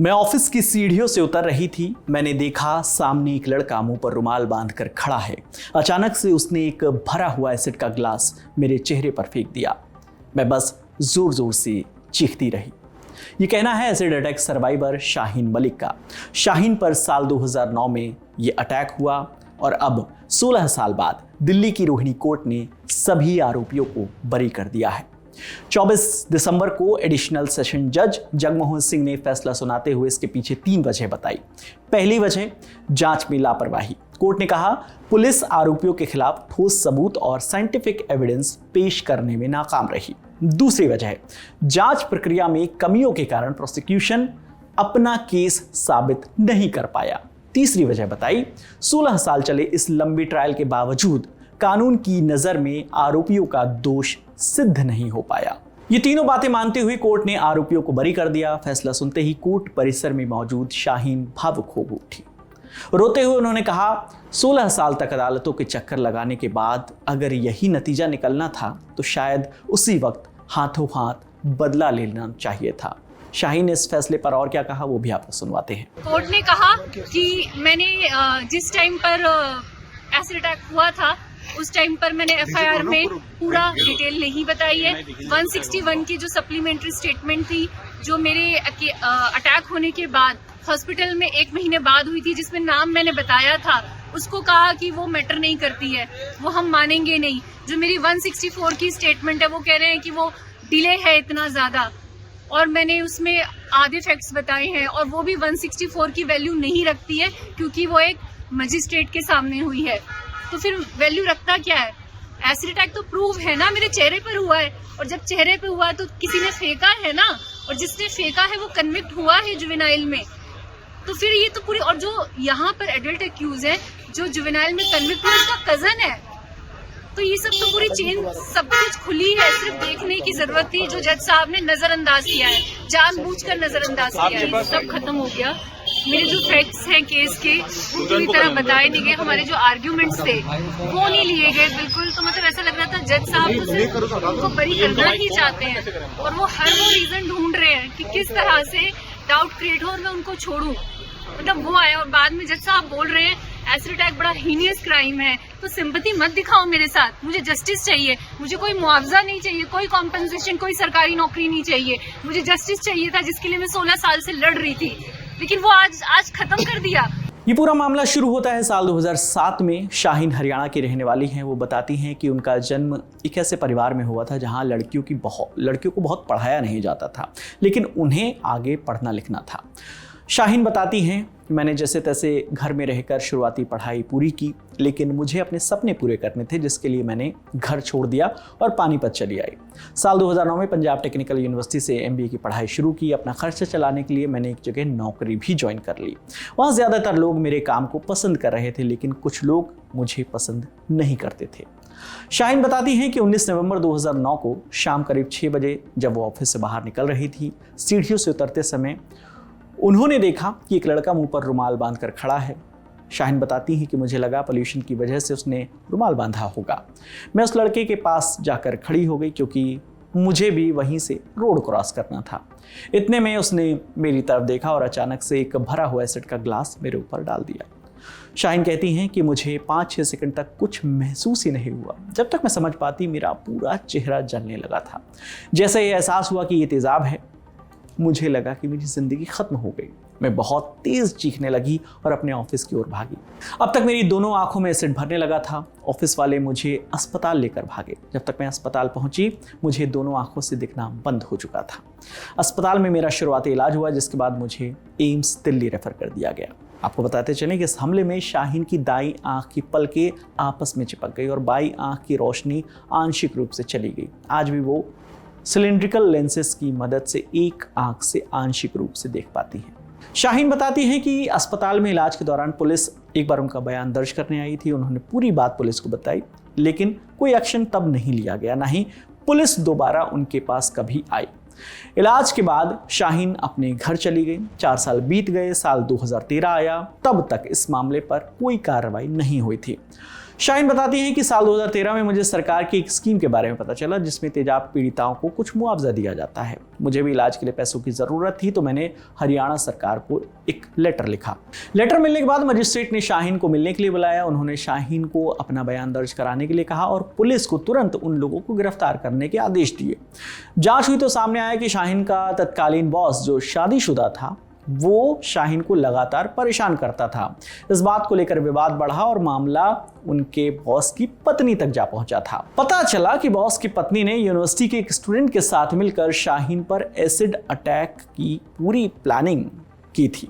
मैं ऑफिस की सीढ़ियों से उतर रही थी। मैंने देखा सामने एक लड़का मुंह पर रुमाल बांधकर खड़ा है। अचानक से उसने एक भरा हुआ एसिड का ग्लास मेरे चेहरे पर फेंक दिया। मैं बस जोर जोर से चीखती रही। ये कहना है acid attack survivor Shaheen Malik का। शाहीन पर साल 2009 में ये अटैक हुआ और अब 16 साल बाद दिल्ली की रोहिणी कोर्ट ने सभी आरोपियों को बरी कर दिया है। 24 दिसंबर को एडिशनल सेशन जज जगमोहन सिंह ने फैसला सुनाते हुए इसके पीछे 3 वजह बताई। पहली वजह, जांच में लापरवाही। कोर्ट ने कहा पुलिस आरोपियों के खिलाफ ठोस सबूत और साइंटिफिक एविडेंस पेश करने में नाकाम रही। दूसरी वजह, जांच प्रक्रिया में कमियों के कारण प्रोसिक्यूशन अपना केस साबित नहीं कर पाया। तीसरी वजह बताई, 16 साल चले इस लंबी ट्रायल के बावजूद कानून की नजर में आरोपियों का दोष सिद्ध नहीं हो पाया। ये तीनों बातें मानते हुए कोर्ट ने आरोपियों को बरी कर दिया। फैसला सुनते ही कोर्ट परिसर में मौजूद शाहीन भावुक हो उठी। रोते हुए उन्होंने कहा, 16 साल तक अदालतों के चक्कर लगाने के बाद अगर यही नतीजा निकलना था तो शायद उसी वक्त हाथों हाथ बदला लेना चाहिए था। शाहीन ने इस फैसले पर और क्या कहा वो भी आपको सुनवाते हैं। कोर्ट ने कहा कि मैंने जिस टाइम पर एसिड अटैक हुआ था उस टाइम पर मैंने एफआईआर में पूरा डिटेल नहीं बताई है। 161 की जो सप्लीमेंट्री स्टेटमेंट थी जो मेरे अटैक होने के बाद हॉस्पिटल में 1 महीने बाद हुई थी, जिसमें नाम मैंने बताया था, उसको कहा कि वो मैटर नहीं करती है, वो हम मानेंगे नहीं। जो मेरी 164 की स्टेटमेंट है वो कह रहे हैं कि वो डिले है इतना ज्यादा, और मैंने उसमें आधे फैक्ट्स बताए हैं और वो भी 164 की वैल्यू नहीं रखती है क्योंकि वो एक मजिस्ट्रेट के सामने हुई है। तो फिर वैल्यू रखता क्या है? एसिड अटैक तो प्रूव है ना, मेरे चेहरे पर हुआ है, और जब चेहरे पे हुआ है तो किसी ने फेंका है ना, और जिसने फेंका है वो कन्विक्ट हुआ है जुवेनाइल में। तो फिर ये तो पूरी, और जो यहाँ पर एडल्ट एक्यूज है जो जुवेनाइल में कन्विक्ट हुआ उसका कजन है। तो ये सब तो पूरी चेन सब कुछ खुली है, सिर्फ देखने की जरूरत थी जो जज साहब ने नजरअंदाज किया है, जानबूझकर नजरअंदाज किया है। सब खत्म हो गया। मेरे जो फैक्ट्स हैं केस के वो पूरी तरह बताए नहीं गए, हमारे जो आर्ग्यूमेंट्स थे वो नहीं लिए गए बिल्कुल। तो मतलब ऐसा लग रहा था जज साहब तो सिर्फ उनको बरी करना ही चाहते हैं और वो हर वो रीजन ढूंढ रहे हैं कि किस तरह से डाउट क्रिएट हो और मैं उनको छोड़ूं। मतलब वो आया और बाद में जज साहब बोल रहे हैं एसिड अटैक बड़ा हीनियस क्राइम है, तो सिंपैथी मत दिखाओ मेरे साथ, मुझे जस्टिस चाहिए, मुझे कोई मुआवजा नहीं चाहिए, कोई कॉम्पेंसेशन, कोई सरकारी नौकरी नहीं चाहिए, मुझे जस्टिस चाहिए था जिसके लिए मैं 16 साल से लड़ रही थी, लेकिन वो आज खत्म कर दिया। ये पूरा मामला शुरू होता है साल 2007 में। शाहीन हरियाणा की रहने वाली हैं। वो बताती हैं कि उनका जन्म एक ऐसे परिवार में हुआ था जहां लड़कियों को बहुत पढ़ाया नहीं जाता था, लेकिन उन्हें आगे पढ़ना लिखना था। शाहीन बताती हैं, मैंने जैसे तैसे घर में रहकर शुरुआती पढ़ाई पूरी की, लेकिन मुझे अपने सपने पूरे करने थे जिसके लिए मैंने घर छोड़ दिया और पानीपत चली आई। साल 2009 में पंजाब टेक्निकल यूनिवर्सिटी से MBA की पढ़ाई शुरू की। अपना खर्चा चलाने के लिए मैंने एक जगह नौकरी भी ज्वाइन कर ली। वहाँ ज़्यादातर लोग मेरे काम को पसंद कर रहे थे, लेकिन कुछ लोग मुझे पसंद नहीं करते थे। शाहीन बताती हैं कि 19 नवंबर 2009 को शाम करीब 6 बजे जब वो ऑफिस से बाहर निकल रही थी, सीढ़ियों से उतरते समय उन्होंने देखा कि एक लड़का मुंह पर रुमाल बांधकर खड़ा है। शाहीन बताती हैं कि मुझे लगा पोल्यूशन की वजह से उसने रुमाल बांधा होगा। मैं उस लड़के के पास जाकर खड़ी हो गई क्योंकि मुझे भी वहीं से रोड क्रॉस करना था। इतने में उसने मेरी तरफ देखा और अचानक से एक भरा हुआ एसिड का ग्लास मेरे ऊपर डाल दिया। शाहीन कहती हैं कि मुझे 5-6 सेकंड तक कुछ महसूस ही नहीं हुआ। जब तक मैं समझ पाती मेरा पूरा चेहरा जलने लगा था। जैसे ये एहसास हुआ कि ये तेजाब है, मुझे लगा कि मेरी जिंदगी खत्म हो गई। मैं बहुत तेज चीखने लगी और अपने ऑफिस की ओर भागी। अब तक मेरी दोनों आंखों में एसिड भरने लगा था। ऑफिस वाले मुझे अस्पताल लेकर भागे। जब तक मैं अस्पताल पहुंची मुझे दोनों आंखों से दिखना बंद हो चुका था। अस्पताल में मेरा शुरुआती इलाज हुआ, जिसके बाद मुझे एम्स दिल्ली रेफर कर दिया गया। आपको बताते चलें कि इस हमले में शाहीन की दाईं आंख की पलकें आपस में चिपक गई और बाईं आंख की रोशनी आंशिक रूप से चली गई। आज भी वो सिलिंड्रिकल लेंसेज की मदद से एक आंख से आंशिक रूप से देख पाती हैं। शाहीन बताती हैं कि अस्पताल में इलाज के दौरान पुलिस एक बार उनका बयान दर्ज करने आई थी। उन्होंने पूरी बात पुलिस को बताई, लेकिन कोई एक्शन तब नहीं लिया गया, ना ही पुलिस दोबारा उनके पास कभी आई। इलाज के बाद शाहीन अपने घर चली गई। 4 साल बीत गए। साल 2013 आया, तब तक इस मामले पर कोई कार्रवाई नहीं हुई थी। शाहीन बताती हैं कि साल 2013 में मुझे सरकार की एक स्कीम के बारे में पता चला जिसमें तेजाब पीड़िताओं को कुछ मुआवजा दिया जाता है। मुझे भी इलाज के लिए पैसों की ज़रूरत थी तो मैंने हरियाणा सरकार को एक लेटर लिखा। लेटर मिलने के बाद मजिस्ट्रेट ने शाहीन को मिलने के लिए बुलाया। उन्होंने शाहीन को अपना बयान दर्ज कराने के लिए कहा और पुलिस को तुरंत उन लोगों को गिरफ्तार करने के आदेश दिए। जांच हुई तो सामने आया कि शाहीन का तत्कालीन बॉस जो शादीशुदा था वो शाहीन को लगातार परेशान करता था। इस बात को लेकर विवाद बढ़ा और मामला उनके बॉस की पत्नी तक जा पहुंचा था। पता चला कि बॉस की पत्नी ने यूनिवर्सिटी के एक स्टूडेंट के साथ मिलकर शाहीन पर एसिड अटैक की पूरी प्लानिंग की थी।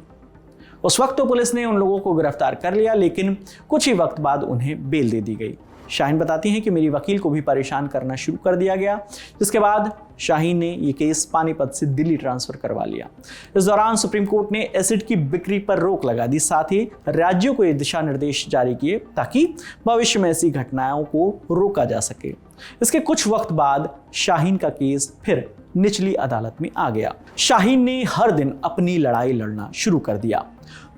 उस वक्त तो पुलिस ने उन लोगों को गिरफ्तार कर लिया, लेकिन कुछ ही वक्त बाद उन्हें बेल दे दी गई। शाहीन बताती हैं कि मेरी वकील को भी परेशान करना शुरू कर दिया गया, जिसके बाद शाहीन ने ये केस पानीपत से दिल्ली ट्रांसफर करवा लिया। इस दौरान सुप्रीम कोर्ट ने एसिड की बिक्री पर रोक लगा दी, साथ ही राज्यों को ये दिशा निर्देश जारी किए ताकि भविष्य में ऐसी घटनाओं को रोका जा सके। इसके कुछ वक्त बाद शाहीन का केस फिर निचली अदालत में आ गया। शाहीन ने हर दिन अपनी लड़ाई लड़ना शुरू कर दिया।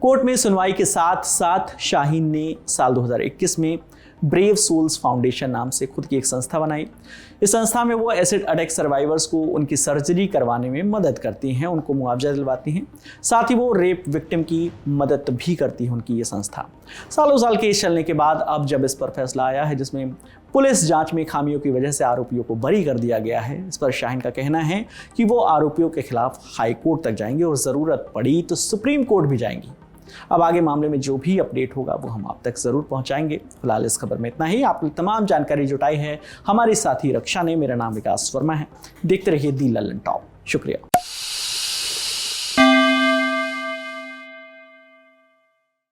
कोर्ट में सुनवाई के साथ साथ शाहीन ने साल 2021 में ब्रेव सोल्स फाउंडेशन नाम से खुद की एक संस्था बनाई। इस संस्था में वो एसिड अटैक सर्वाइवर्स को उनकी सर्जरी करवाने में मदद करती हैं, उनको मुआवजा दिलवाती हैं। साथ ही वो रेप विक्टिम की मदद भी करती है उनकी ये संस्था। सालों साल केस चलने के बाद अब जब इस पर फैसला आया है जिसमें पुलिस जांच में खामियों की वजह से आरोपियों को बरी कर दिया गया है, इस पर शाहीन का कहना है कि वो आरोपियों के खिलाफ हाई कोर्ट तक जाएंगे और ज़रूरत पड़ी तो सुप्रीम कोर्ट भी जाएंगी। अब आगे मामले में जो भी अपडेट होगा वो हम आप तक जरूर पहुंचाएंगे। फिलहाल इस खबर में इतना ही। आपने तमाम जानकारी जुटाई है हमारे साथी रक्षा ने। मेरा नाम विकास वर्मा है। देखते रहिए दी लल्लन टॉप। शुक्रिया।